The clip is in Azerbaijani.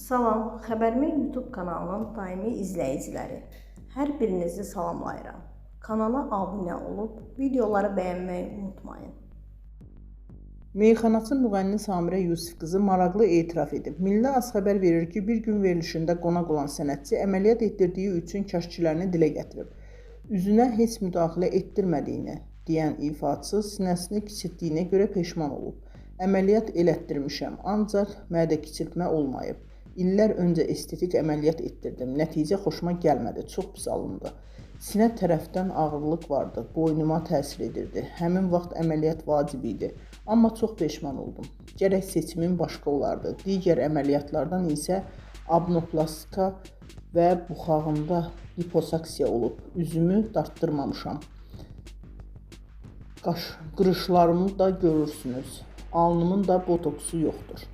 Salam, Xəbərmi YouTube kanalının daimi izləyiciləri. Hər birinizi salamlayıram. Kanala abunə olub, videoları bəyənməyi unutmayın. Meyxanaçı müğənni Samirə Yusif qızı maraqlı etiraf edib. Milli Az xəbər verir ki, bir gün verilişində qonaq olan sənətçi əməliyyat etdirdiyi üçün kəşkilərini dilə gətirib. Üzünə heç müdaxilə etdirmədiyini deyən ifaçı sinəsini kiçiltdiyinə görə peşman olub. Əməliyyat elətdirmişəm, ancaq mədə kiçiltmə olmayıb. İllər öncə estetik əməliyyat etdirdim. Nəticə xoşuma gəlmədi, çox pis alındı. Sinə tərəfdən ağırlıq vardı, boynuma təsir edirdi. Həmin vaxt əməliyyat vacib idi. Amma çox peşman oldum. Gərək seçimim başqa olardı. Digər əməliyyatlardan isə abnoplastika və buxağımda liposaksiya olub. Üzümü dartdırmamışam. Qırışlarımı da görürsünüz. Alnımın da botoksu yoxdur.